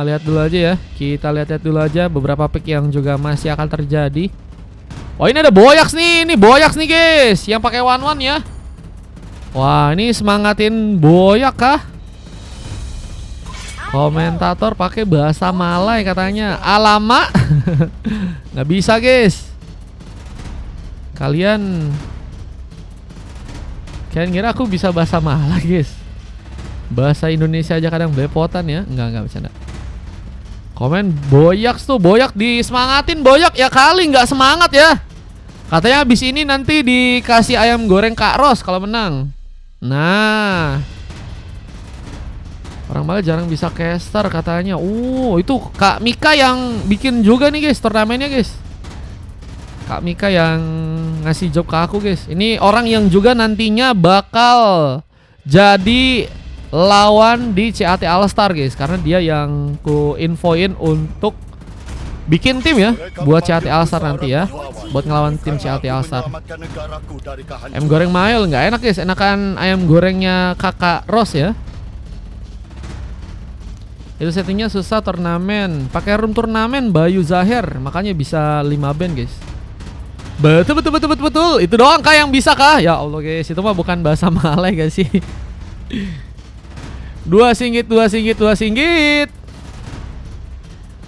Lihat dulu aja ya. Kita lihat-lihat dulu aja beberapa pick yang juga masih akan terjadi. Oh, ini ada Boyax nih. Ini Boyax nih guys, yang pakai one ya. Wah, ini semangatin Boyak kah? Komentator pakai bahasa Malay katanya. Alamak. Nggak bisa guys. Kalian kira aku bisa bahasa Malay guys? Bahasa Indonesia aja kadang belepotan ya. Enggak bercanda. Komen Boyak tuh, Boyak disemangatin Boyak ya kali nggak semangat ya. Katanya habis ini nanti dikasih ayam goreng Kak Ros kalau menang. Nah, orang malah jarang bisa caster katanya. Itu Kak Mika yang bikin juga nih guys turnamennya guys. Kak Mika yang ngasih job ke aku guys. Ini orang yang juga nantinya bakal jadi lawan di CAT All Star guys, karena dia yang ku infoin untuk bikin tim ya buat CAT All Star nanti ya, buat ngelawan tim CAT All Star. Ayam goreng Mail nggak enak guys, enakan ayam gorengnya Kakak Ros ya. Itu settingnya susah turnamen, pakai room turnamen Bayu Zahir, makanya bisa 5 band guys. Betul. Itu doang kah yang bisa kah? Ya Allah guys, itu mah bukan bahasa Malay gak sih? Dua singgit.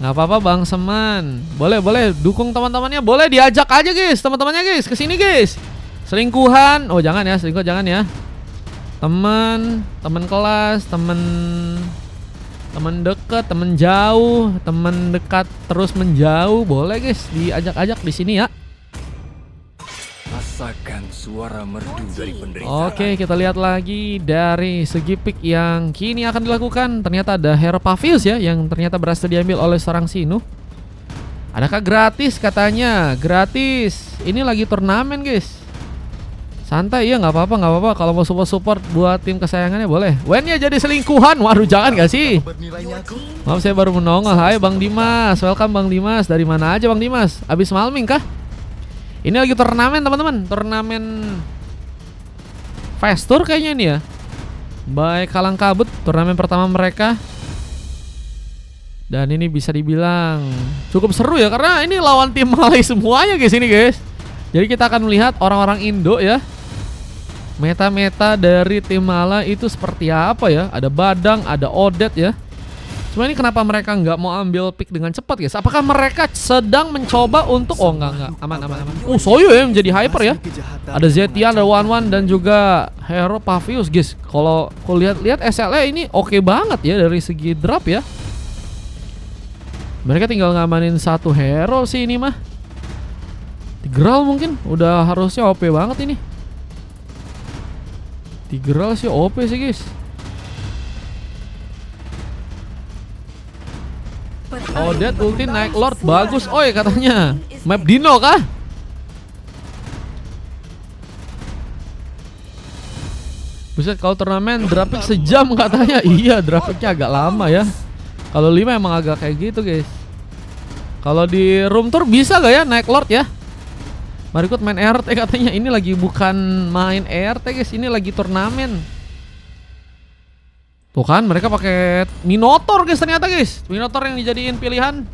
Nggak apa-apa Bang Seman. Boleh dukung teman-temannya, boleh diajak aja guys, teman-temannya guys, kesini guys. Selingkuhan, oh jangan ya, selingkuh jangan ya. Teman kelas, teman dekat, teman jauh, teman dekat terus menjauh, boleh guys diajak-ajak di sini ya. Rasakan suara merdu dari penderitaan. Oke, kita lihat lagi dari segi pick yang kini akan dilakukan. Ternyata ada Hero Pavius ya, yang ternyata berhasil diambil oleh seorang Sinu. Adakah gratis katanya? Gratis. Ini lagi turnamen guys. Santai ya, nggak apa-apa. Kalau mau support buat tim kesayangannya boleh. Wennya jadi selingkuhan, waduh jangan gak sih? Maaf saya baru menongol. Hai Bang Dimas, welcome Bang Dimas. Dari mana aja Bang Dimas? Abis malming kah? Ini lagi turnamen teman-teman, turnamen Fast Tour kayaknya ini ya. Baik Kalang Kabut, turnamen pertama mereka. Dan ini bisa dibilang cukup seru ya, karena ini lawan tim Malay semuanya guys ini guys. Jadi kita akan melihat orang-orang Indo ya. Meta-meta dari tim Malay itu seperti apa ya. Ada Badang, ada Odet ya. Cuma ini kenapa mereka nggak mau ambil pick dengan cepat guys? Apakah mereka sedang mencoba untuk enggak aman. Soyo ya menjadi hyper ya. Ada Zetian, ada One dan juga Hero Pavius guys. Kalau aku lihat SLE ini oke banget ya dari segi drop ya. Mereka tinggal ngamanin satu hero sih ini mah. Tigreal mungkin udah harusnya OP banget ini. Tigreal sih OP sih guys. Odet ulti naik Lord bagus. Oi katanya. Map Dino kah? Buset, kalau turnamen drapik sejam katanya. Iya, drapiknya agak lama ya. Kalau 5 emang agak kayak gitu guys. Kalau di room tour bisa gak ya naik Lord ya? Mari ikut main ERT katanya. Ini lagi bukan main ERT guys, ini lagi turnamen. Tuh kan mereka pakai Minotaur guys ternyata guys. Minotaur yang dijadiin pilihan.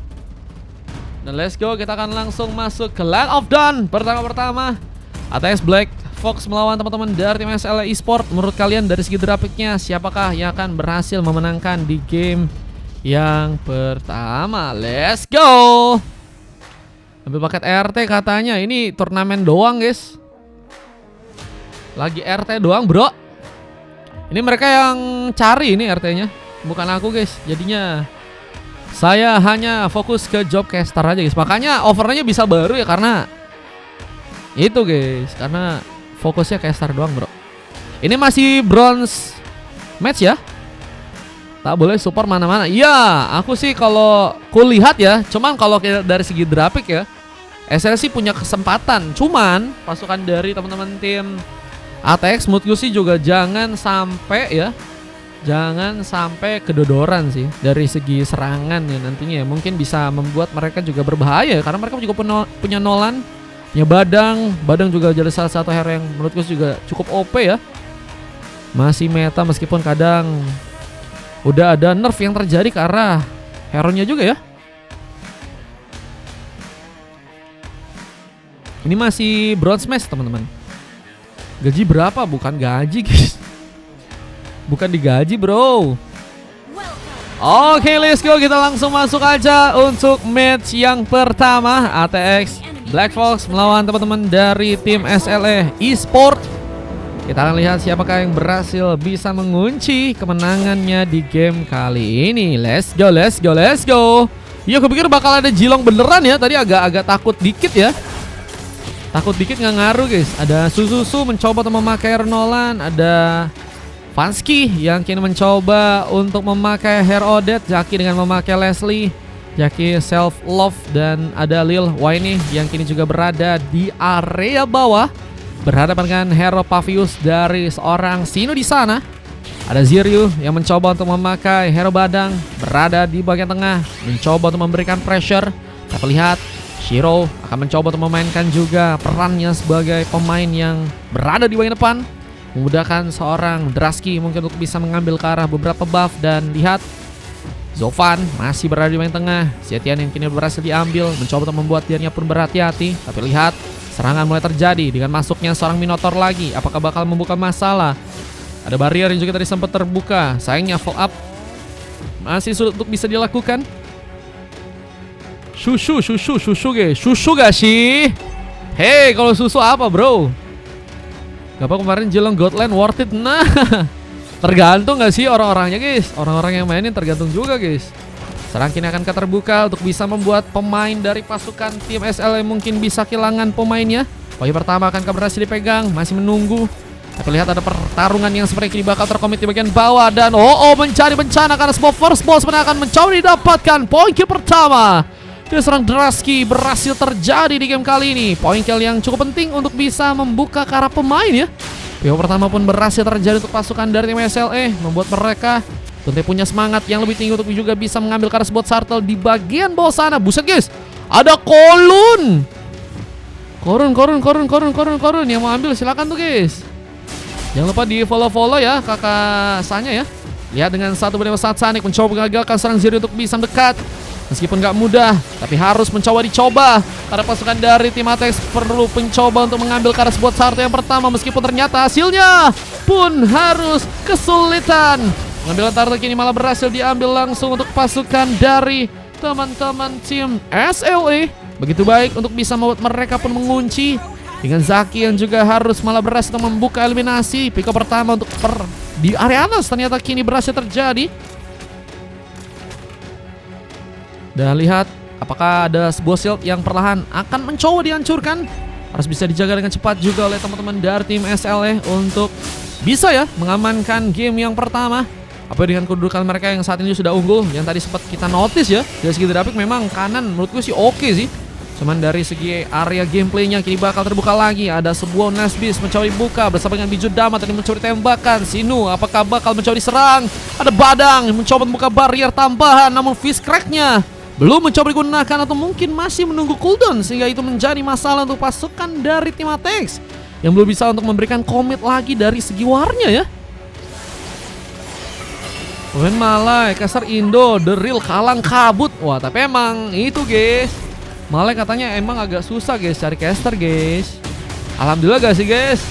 Dan let's go, kita akan langsung masuk ke Land of Dawn. Pertama ATX Black Fox melawan teman-teman dari tim SLE Esport. Menurut kalian dari segi drapiknya siapakah yang akan berhasil memenangkan di game yang pertama? Let's go. Ambil paket RT katanya. Ini turnamen doang guys. Lagi RT doang bro. Ini mereka yang cari ini RT-nya, bukan aku guys. Jadinya saya hanya fokus ke job caster aja guys. Makanya overnya bisa baru ya, karena itu guys, karena fokusnya caster doang bro. Ini masih bronze match ya. Tak boleh support mana-mana. Iya, aku sih kalau kulihat ya. Cuman kalau dari segi grafik ya, SLC punya kesempatan. Cuman pasukan dari teman-teman tim ATX menurutku sih juga jangan sampai ya, jangan sampai kedodoran sih dari segi serangan ya nantinya ya. Mungkin bisa membuat mereka juga berbahaya karena mereka juga punya Nolan, punya Badang juga jadi salah satu hero yang menurutku juga cukup OP ya. Masih meta meskipun kadang udah ada nerf yang terjadi ke arah hero-nya juga ya. Ini masih bronze match teman-teman. Gaji berapa? Bukan gaji guys. Bukan digaji bro. Oke, let's go. Kita langsung masuk aja untuk match yang pertama. ATX Black Fox melawan teman-teman dari tim SLE Esport. Kita akan lihat siapakah yang berhasil bisa mengunci kemenangannya di game kali ini. Let's go, let's go, let's go. Iya, aku pikir bakal ada Jilong beneran ya. Tadi agak takut dikit ya. Takut dikit nggak ngaruh guys. Ada Sususu mencoba untuk memakai Renolan. Ada Vansky yang kini mencoba untuk memakai Herodet. Jaki dengan memakai Leslie. Jaki self love. Dan ada Lil Wayne yang kini juga berada di area bawah, berhadapan dengan hero Pavius dari seorang Sino di sana. Ada Ziryu yang mencoba untuk memakai hero Badang, berada di bagian tengah, mencoba untuk memberikan pressure. Kita lihat Shiro akan mencoba untuk memainkan juga perannya sebagai pemain yang berada di bagian depan, memudahkan seorang Drasky mungkin untuk bisa mengambil ke arah beberapa buff. Dan lihat Zovan masih berada di bagian tengah. Zetian yang kini berhasil diambil, mencoba untuk membuat dirinya pun berhati-hati. Tapi lihat serangan mulai terjadi dengan masuknya seorang Minotaur lagi. Apakah bakal membuka masalah? Ada barrier yang juga tadi sempat terbuka. Sayangnya follow up masih sulit untuk bisa dilakukan. Susu guys. Susu gak sih? Hey, kalau susu apa bro? Gak apa kemarin Jilong Godland worth it? Nah, tergantung gak sih orang-orangnya guys. Orang-orang yang mainin tergantung juga guys. Serang kini akan terbuka untuk bisa membuat pemain dari pasukan tim SLE mungkin bisa kehilangan pemainnya. Poin pertama akan berhasil dipegang, masih menunggu. Tapi lihat ada pertarungan yang seperti ini bakal terkomit di bagian bawah. Dan mencari bencana karena semua first ball sebenarnya akan mencoba didapatkan. Poin kill pertama dari serang Drasky berhasil terjadi di game kali ini. Poin kill yang cukup penting untuk bisa membuka ke arah pemain ya. Poin pertama pun berhasil terjadi untuk pasukan dari tim SLE, membuat mereka tentu punya semangat yang lebih tinggi untuk juga bisa mengambil ke arah sebuah turtle di bagian bawah sana. Buset guys, ada Korun yang mau ambil, silakan tuh guys. Jangan lupa di follow ya kakak Sanya ya. Lihat dengan satu berdua saat Sonic mencoba mengagalkan serang Ziri untuk bisa mendekat. Meskipun gak mudah, tapi harus dicoba. Karena pasukan dari tim ATX perlu mencoba untuk mengambil ke arah sebuah turtle yang pertama. Meskipun ternyata hasilnya pun harus kesulitan. Pengambilan turtle kini malah berhasil diambil langsung untuk pasukan dari teman-teman tim SLE. Begitu baik untuk bisa membuat mereka pun mengunci. Dengan Zaki yang juga harus malah berhasil untuk membuka eliminasi. Pick up pertama untuk di area atas ternyata kini berhasil terjadi. Dan lihat apakah ada sebuah shield yang perlahan akan mencoba dihancurkan. Harus bisa dijaga dengan cepat juga oleh teman-teman dari tim SLE untuk bisa ya mengamankan game yang pertama. Apa dengan kedudukan mereka yang saat ini sudah unggul, yang tadi sempat kita notice ya. Dari segi grafik memang kanan menurutku sih oke sih. Cuman dari segi area gameplaynya kini bakal terbuka lagi. Ada sebuah Nesbis mencoba dibuka bersama dengan Biju Dama tadi mencoba tembakan. Sinu apakah bakal mencoba diserang? Ada Badang mencoba membuka barrier tambahan, namun Fist Crack-nya belum mencoba digunakan atau mungkin masih menunggu cooldown, sehingga itu menjadi masalah untuk pasukan dari tim ATX yang belum bisa untuk memberikan komit lagi dari segi warnya ya. Pemain Malai, Kasar Indo, The Real kalang kabut. Wah, tapi emang itu guys, Malai katanya emang agak susah guys cari caster guys. Alhamdulillah gak sih guys.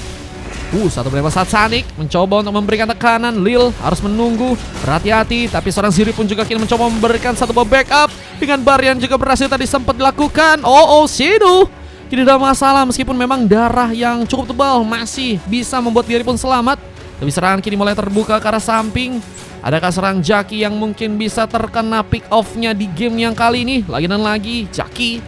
Satu berapa saat Sonic mencoba untuk memberikan tekanan. Lil harus menunggu, berhati-hati. Tapi seorang Ziri pun juga kini mencoba memberikan satu backup. Dengan Barian juga berhasil tadi sempat dilakukan. Shido kini ada masalah meskipun memang darah yang cukup tebal masih bisa membuat diri pun selamat. Tapi serangan kini mulai terbuka ke arah samping. Adakah serang Jaki yang mungkin bisa terkena pick off-nya di game yang kali ini? Lagi dan lagi Jaki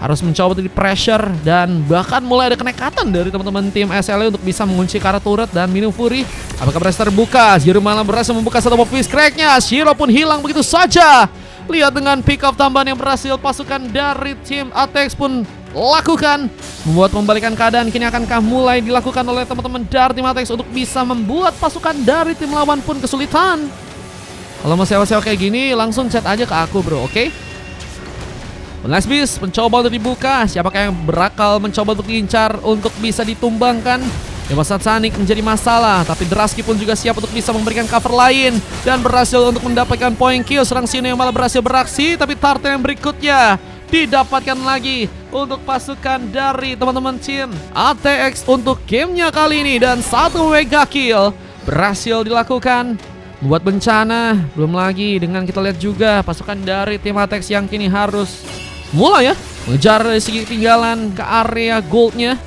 harus mencoba untuk di pressure. Dan bahkan mulai ada kenekatan dari teman-teman tim SLE untuk bisa mengunci ke arah turret dan Minum Fury. Apakah berhasil terbuka? Zero malah berhasil membuka satu Fist Crack-nya. Shiro pun hilang begitu saja. Lihat dengan pick up tambahan yang berhasil pasukan dari tim ATX pun lakukan, membuat pembalikan keadaan kini akankah mulai dilakukan oleh teman-teman dari tim ATX untuk bisa membuat pasukan dari tim lawan pun kesulitan. Kalau mau sewa-sewa kayak gini langsung chat aja ke aku bro, oke? Lesbis mencoba untuk dibuka. Siapakah yang berakal mencoba untuk diincar untuk bisa ditumbangkan? Dewasa Sanik menjadi masalah, tapi Drasky pun juga siap untuk bisa memberikan cover lain dan berhasil untuk mendapatkan point kill. Serang Sino yang malah berhasil beraksi, tapi Turtle yang berikutnya didapatkan lagi untuk pasukan dari teman-teman tim ATX untuk gamenya kali ini. Dan satu mega kill berhasil dilakukan, buat bencana. Belum lagi dengan kita lihat juga pasukan dari tim ATX yang kini harus mulai ya mengejar dari segi ketinggalan ke area goldnya.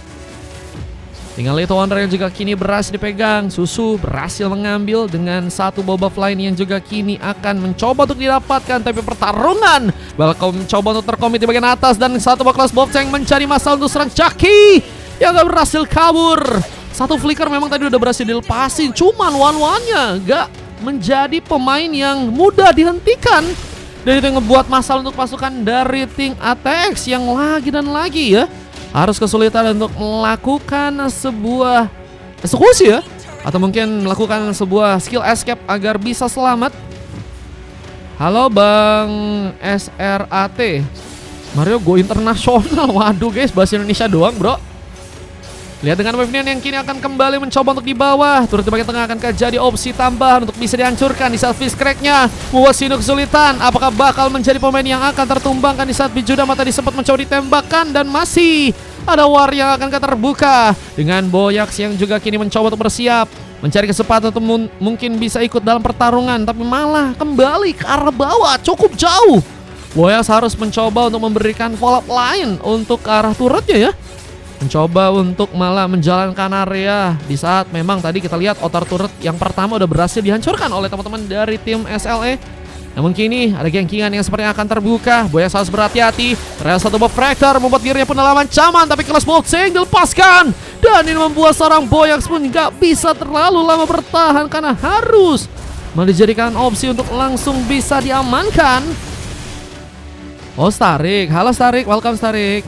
Tinggal Little Wonder yang juga kini berhasil dipegang. Susu berhasil mengambil dengan satu boba lain yang juga kini akan mencoba untuk didapatkan. Tapi pertarungan bakal mencoba untuk terkomit di bagian atas. Dan satu kelas Bob yang mencari masalah untuk serang Chucky yang gak berhasil kabur. Satu flicker memang tadi udah berhasil dilepasin, cuman one-one-nya gak menjadi pemain yang mudah dihentikan. Dan itu yang ngebuat masalah untuk pasukan dari tim ATX yang lagi dan lagi ya harus kesulitan untuk melakukan sebuah eksekusi ya, atau mungkin melakukan sebuah skill escape agar bisa selamat. Halo Bang SRAT, Mario go internasional. Waduh guys, bahasa Indonesia doang bro. Lihat dengan Wavenian yang kini akan kembali mencoba untuk di bawah. Turut di bagian tengah akan jadi opsi tambahan untuk bisa dihancurkan di saat fish crack-nya membuat Sino kesulitan. Apakah bakal menjadi pemain yang akan tertumbangkan di saat Bijudama tadi sempat mencoba ditembakkan. Dan masih ada war yang akan terbuka dengan Boyax yang juga kini mencoba untuk bersiap mencari kesempatan untuk mungkin bisa ikut dalam pertarungan, tapi malah kembali ke arah bawah cukup jauh. Boyax harus mencoba untuk memberikan follow up lain untuk ke arah turretnya ya, mencoba untuk malah menjalankan area di saat memang tadi kita lihat outer turret yang pertama udah berhasil dihancurkan oleh teman-teman dari tim SLE. Namun kini ada gengkingan yang sepertinya akan terbuka. Boyax harus berhati-hati. Real satu Bob Fractor membuat dirinya pun dalam ancaman, tapi kelas Boltsing dilepaskan. Dan ini membuat seorang Boyax pun gak bisa terlalu lama bertahan karena harus dijadikan opsi untuk langsung bisa diamankan. Oh Starik, halo Starik, welcome Starik.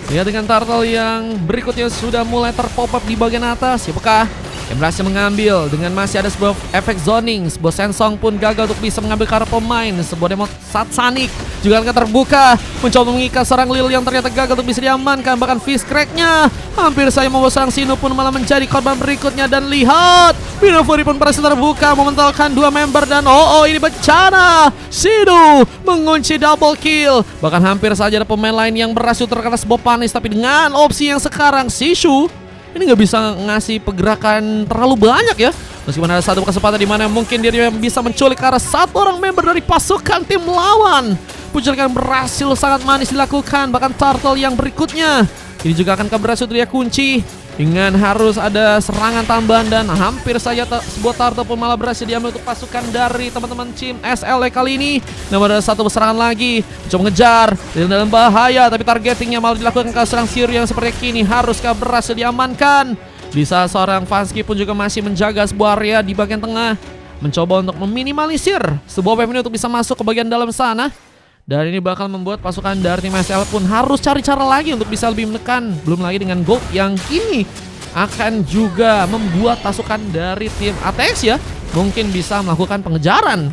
Lihat dengan Turtle yang berikutnya sudah mulai terpop up di bagian atas. Siapakah yang berhasil mengambil dengan masih ada sebuah efek zoning. Sebuah Sensong pun gagal untuk bisa mengambil karena pemain. Sebuah demo Satsanik juga akan terbuka, mencoba mengikat serang Lil yang ternyata gagal untuk bisa diamankan. Bahkan fish crack-nya hampir saja membawa serang Sino pun malah menjadi korban berikutnya. Dan lihat, Binofuri pun berhasil terbuka mementalkan dua member. Dan ini bencana, Sino mengunci double kill. Bahkan hampir saja ada pemain lain yang berhasil terkena sebuah panis. Tapi dengan opsi yang sekarang Shishu ini nggak bisa ngasih pergerakan terlalu banyak ya. Meskipun ada satu kesempatan di mana mungkin dia bisa menculik ke arah satu orang member dari pasukan tim lawan. Penculikan berhasil sangat manis dilakukan. Bahkan Turtle yang berikutnya ini juga akan berhasil dia kunci dengan harus ada serangan tambahan. Dan hampir saja sebuah Turtle pun malah berhasil diambil untuk pasukan dari teman-teman tim SLE kali ini. Namun ada satu serangan lagi, coba mengejar dalam bahaya, tapi targetingnya malah dilakukan ke serang Siru yang seperti kini haruskah berhasil diamankan. Di saat seorang Vansky pun juga masih menjaga sebuah area di bagian tengah, mencoba untuk meminimalisir sebuah wave ini untuk bisa masuk ke bagian dalam sana. Dan ini bakal membuat pasukan dari tim SL pun harus cari cara lagi untuk bisa lebih menekan. Belum lagi dengan Gold yang kini akan juga membuat pasukan dari tim ATX ya mungkin bisa melakukan pengejaran.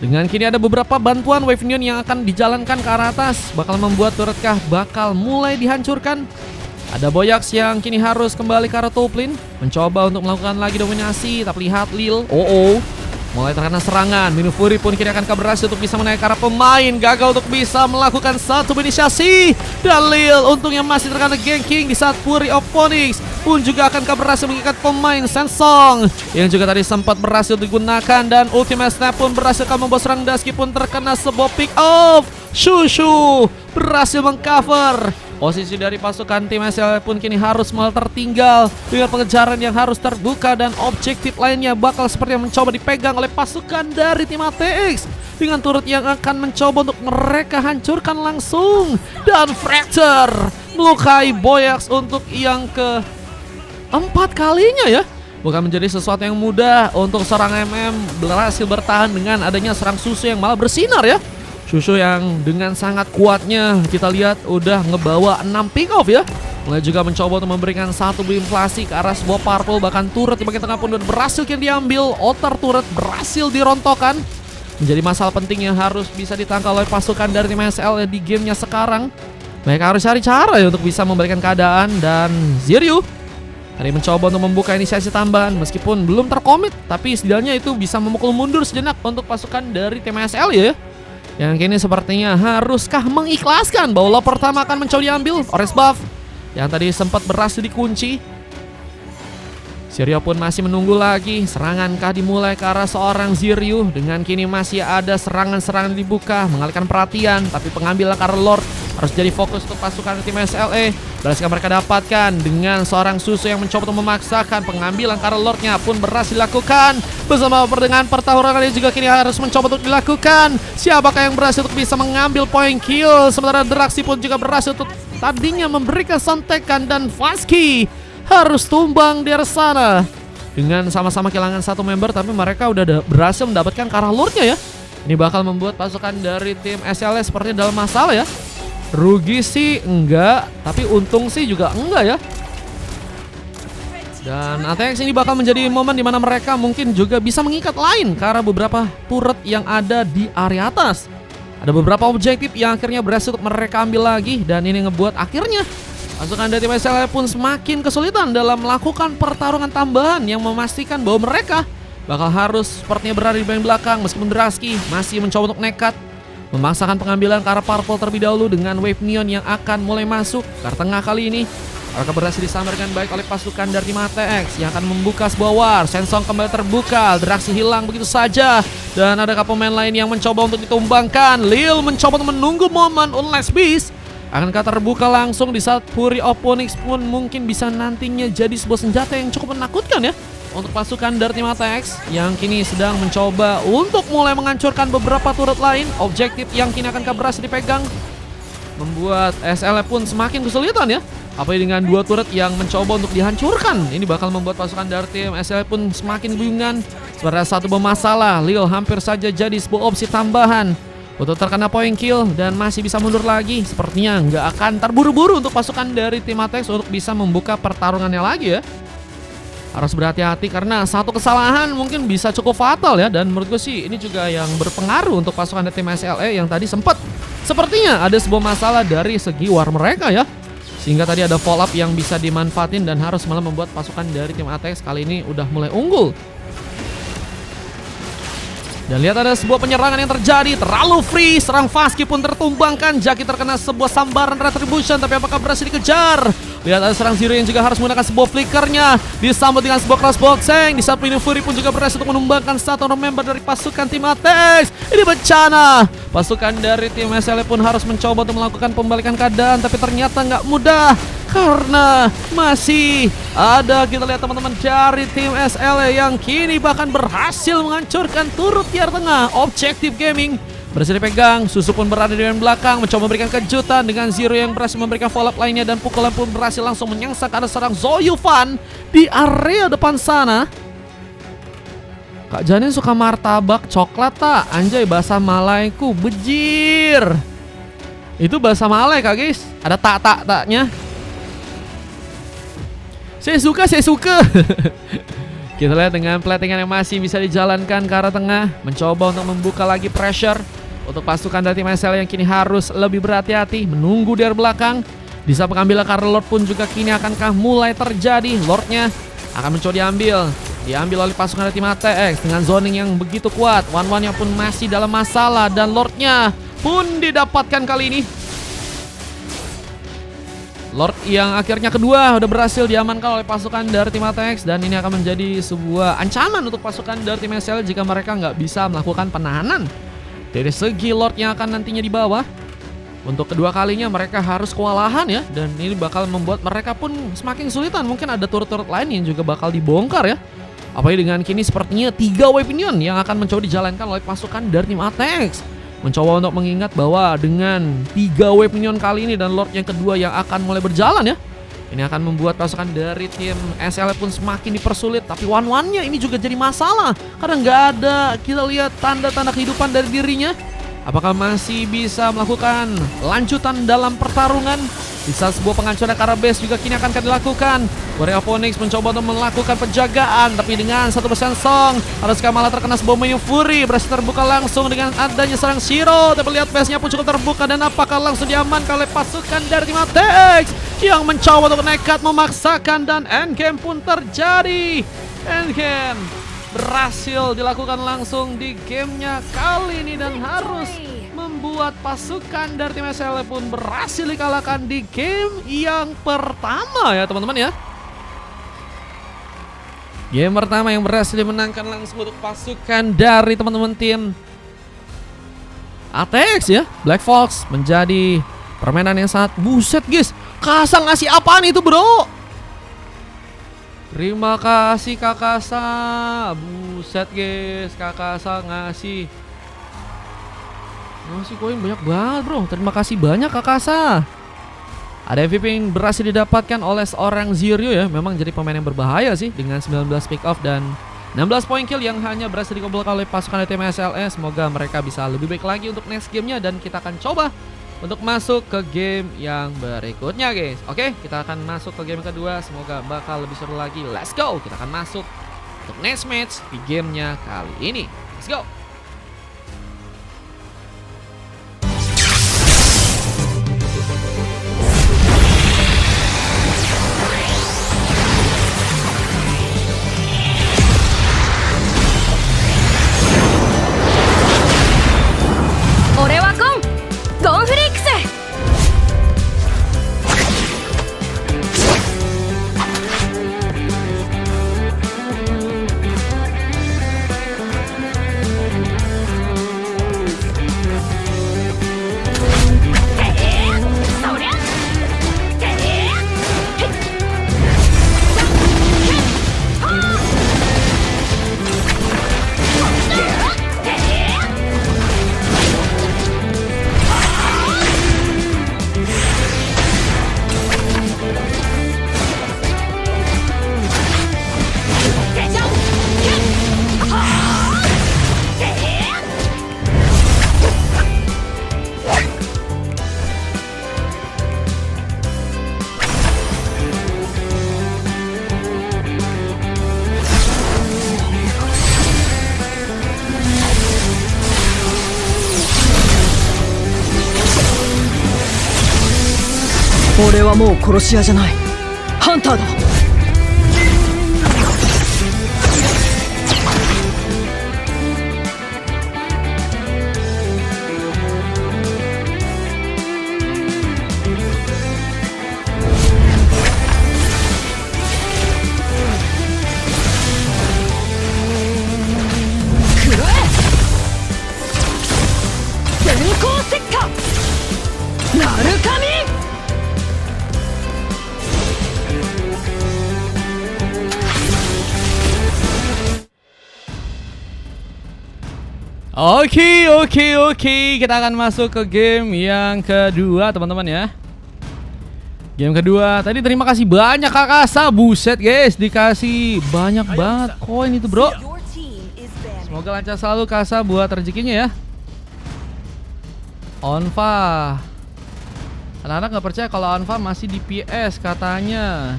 Dengan kini ada beberapa bantuan Wave Union yang akan dijalankan ke arah atas, bakal membuat turretkah bakal mulai dihancurkan. Ada Boyax yang kini harus kembali ke arah top lane, mencoba untuk melakukan lagi dominasi. Tapi lihat Lil, mulai terkena serangan. Minufuri pun kini akan berhasil untuk bisa menaik ke arah pemain. Gagal untuk bisa melakukan satu inisiasi. Dan Lil untungnya masih terkena ganking di saat Fury of Phoenix pun juga akan berhasil mengikat pemain Sensong yang juga tadi sempat berhasil digunakan. Dan Ultimate Snap pun berhasil membuat serang Dusky pun terkena sebuah pick off. Shushu berhasil mengcover. Posisi dari pasukan tim SL pun kini harus malah tertinggal dengan pengejaran yang harus terbuka. Dan objektif lainnya bakal seperti yang mencoba dipegang oleh pasukan dari tim ATX dengan turret yang akan mencoba untuk mereka hancurkan langsung. Dan Fracture melukai Boyax untuk yang keempat kalinya ya. Bukan menjadi sesuatu yang mudah untuk seorang berhasil bertahan dengan adanya serang Susu yang malah bersinar ya. Susu yang dengan sangat kuatnya kita lihat udah ngebawa 6 pick off ya. Mulai juga mencoba untuk memberikan satu inflasi ke arah sebuah purple. Bahkan turret di bagian tengah pun udah berhasil yang diambil. Outer turret berhasil dirontokkan. Menjadi masalah penting yang harus bisa ditangkal oleh pasukan dari tim SL di gamenya sekarang. Mereka harus cari cara ya untuk bisa membalikan keadaan. Dan Ziryu tadi mencoba untuk membuka inisiasi tambahan meskipun belum terkomit, tapi setidaknya itu bisa memukul mundur sejenak untuk pasukan dari tim SL ya. Yang kini sepertinya haruskah mengikhlaskan bahwa lot pertama akan mencoba diambil Orange Buff yang tadi sempat berhasil dikunci. Ziryu pun masih menunggu lagi. Serangankah dimulai ke arah seorang Ziryu? Dengan kini masih ada serangan-serangan dibuka mengalihkan perhatian, tapi pengambilan Karl Lord harus jadi fokus untuk pasukan tim SLE. Berhasil mereka dapatkan dengan seorang Susu yang mencoba untuk memaksakan pengambilan Karl Lordnya pun berhasil dilakukan. Bersama dengan pertarungan ini juga kini harus mencoba untuk dilakukan. Siapakah yang berhasil untuk bisa mengambil poin kill? Sementara Draxi pun juga berhasil untuk tadinya memberikan sontekan, dan Vaski harus tumbang di arah sana. Dengan sama-sama kehilangan satu member, tapi mereka udah berhasil mendapatkan Karl Lordnya ya. Ini bakal membuat pasukan dari tim SLE sepertinya dalam masalah ya. Rugi sih enggak, tapi untung sih juga enggak ya. Dan ATX ini bakal menjadi momen dimana mereka mungkin juga bisa mengikat line karena beberapa turret yang ada di area atas. Ada beberapa objektif yang akhirnya berhasil untuk mereka ambil lagi, dan ini ngebuat akhirnya pasukan dari tim SLE pun semakin kesulitan dalam melakukan pertarungan tambahan yang memastikan bahwa mereka bakal harus sepertinya berada di bagian belakang. Meskipun Draski masih mencoba untuk nekat memaksakan pengambilan ke arah Purple terlebih dahulu dengan wave neon yang akan mulai masuk ke arah tengah kali ini. Mereka berhasil disamarkan baik oleh pasukan dari tim ATX yang akan membuka sebuah war. Sensong kembali terbuka, Draksi hilang begitu saja, dan adakah pemain lain yang mencoba untuk ditumbangkan? Lil mencoba untuk menunggu momen Unless Beast akankah terbuka langsung di saat Fury of Phoenix pun mungkin bisa nantinya jadi sebuah senjata yang cukup menakutkan ya untuk pasukan dari tim ATX yang kini sedang mencoba untuk mulai menghancurkan beberapa turret lain. Objektif yang kini akan berhasil dipegang membuat SLE pun semakin kesulitan ya. Apalagi dengan dua turret yang mencoba untuk dihancurkan, ini bakal membuat pasukan dari tim SLE pun semakin bingungan. Sebenarnya satu bermasalah, Lil hampir saja jadi sebuah opsi tambahan untuk terkena poin kill dan masih bisa mundur lagi. Sepertinya nggak akan terburu-buru untuk pasukan dari tim ATX untuk bisa membuka pertarungannya lagi ya. Harus berhati-hati karena satu kesalahan mungkin bisa cukup fatal ya. Dan menurut gue sih ini juga yang berpengaruh untuk pasukan dari tim SLE yang tadi sempat sepertinya ada sebuah masalah dari segi war mereka ya. Sehingga tadi ada follow up yang bisa dimanfaatin dan harus malah membuat pasukan dari tim ATX kali ini udah mulai unggul. Dan lihat ada sebuah penyerangan yang terjadi, terlalu free, serang Vaski pun tertumbangkan. Jaki terkena sebuah sambaran retribution, tapi apakah berhasil dikejar? Lihat ada serang Zero yang juga harus menggunakan sebuah flickernya, disambut dengan sebuah crossboxing. Di saat ini Fury pun juga berhasil untuk menumbangkan satu member dari pasukan tim ATX. Ini bencana. Pasukan dari tim SLE pun harus mencoba untuk melakukan pembalikan keadaan, tapi ternyata nggak mudah. Karena masih ada, kita lihat teman-teman dari tim SLE yang kini bahkan berhasil menghancurkan turut di area tengah. Objektif Gaming berhasil dipegang, Susu pun berada di bagian belakang mencoba memberikan kejutan dengan Zero yang berhasil memberikan follow up lainnya, dan pukulan pun berhasil langsung menyangsang ke arah seorang Zoyufan di area depan sana. Kak Janin suka martabak coklat tak? Anjay, bahasa Malayku bejir. Itu bahasa Malay kak guys, ada tak-tak-taknya. Saya suka. Kita lihat dengan platingan yang masih bisa dijalankan ke arah tengah, mencoba untuk membuka lagi pressure untuk pasukan dari tim SL yang kini harus lebih berhati-hati, menunggu di area belakang. Di saat pengambilan Karl Lord pun juga kini akankah mulai terjadi. Lordnya akan mencoba diambil oleh pasukan dari tim ATX dengan zoning yang begitu kuat. One-one-nya pun masih dalam masalah, dan Lordnya pun didapatkan kali ini. Lord yang akhirnya kedua udah berhasil diamankan oleh pasukan dari tim ATX, dan ini akan menjadi sebuah ancaman untuk pasukan dari tim SL jika mereka nggak bisa melakukan penahanan dari segi Lord yang akan nantinya di bawah. Untuk kedua kalinya mereka harus kewalahan ya, dan ini bakal membuat mereka pun semakin kesulitan. Mungkin ada turret-turret lain yang juga bakal dibongkar ya. Apalagi dengan kini sepertinya 3 weapon yang akan mencoba dijalankan oleh pasukan dari tim ATX. Mencoba untuk mengingat bahwa dengan 3 wave minion kali ini dan Lord yang kedua yang akan mulai berjalan ya, ini akan membuat pasukan dari tim SL pun semakin dipersulit. Tapi one-one-nya ini juga jadi masalah karena nggak ada, kita lihat tanda-tanda kehidupan dari dirinya. Apakah masih bisa melakukan lanjutan dalam pertarungan? Bisa sebuah penghancuran ke arah base juga kini akan dilakukan. Warrior Phoenix mencoba untuk melakukan penjagaan, tapi dengan 1% song haruskah malah terkena sebuah Minion Fury. Berhasil terbuka langsung dengan adanya serang Shiro, tapi lihat base-nya pun cukup terbuka. Dan apakah langsung diamankan oleh pasukan dari tim ATX yang mencoba untuk nekat memaksakan, dan endgame pun terjadi. Endgame berhasil dilakukan langsung di gamenya kali ini dan harus membuat pasukan dari tim SL pun berhasil dikalahkan di game yang pertama ya teman-teman ya. Game pertama yang berhasil dimenangkan langsung untuk pasukan dari teman-teman tim ATX ya. Black Fox menjadi permainan yang sangat buset guys. Kasa ngasih apaan itu bro? Terima kasih Kakasa. Buset guys, Kakasa ngasih koin banyak banget bro. Terima kasih banyak Kakasa. Ada MVP yang berhasil didapatkan oleh seorang Ziryu ya. Memang jadi pemain yang berbahaya sih, dengan 19 pick off dan 16 poin kill yang hanya berhasil dikumpulkan oleh pasukan dari tim SLS. Semoga mereka bisa lebih baik lagi untuk next gamenya, dan kita akan coba untuk masuk ke game yang berikutnya guys. Oke, kita akan masuk ke game kedua. Semoga bakal lebih seru lagi. Let's go. Kita akan masuk untuk next match di gamenya kali ini. Let's go. Ore wa mou koroshiya janai. Hunter da. Oke, kita akan masuk ke game yang kedua teman-teman ya. Game kedua, tadi terima kasih banyak Kakasa. Buset guys, dikasih banyak banget koin itu bro. Semoga lancar selalu Kasa buat rezekinya ya. Onfa, anak-anak gak percaya kalau Onfa masih di PS katanya.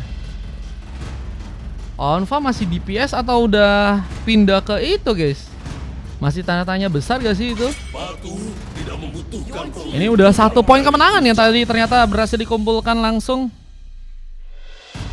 Onfa masih di PS atau udah pindah ke itu guys? Masih tanda tanya besar gak sih itu? Ini udah 1 poin kemenangan yang tadi ternyata berhasil dikumpulkan langsung.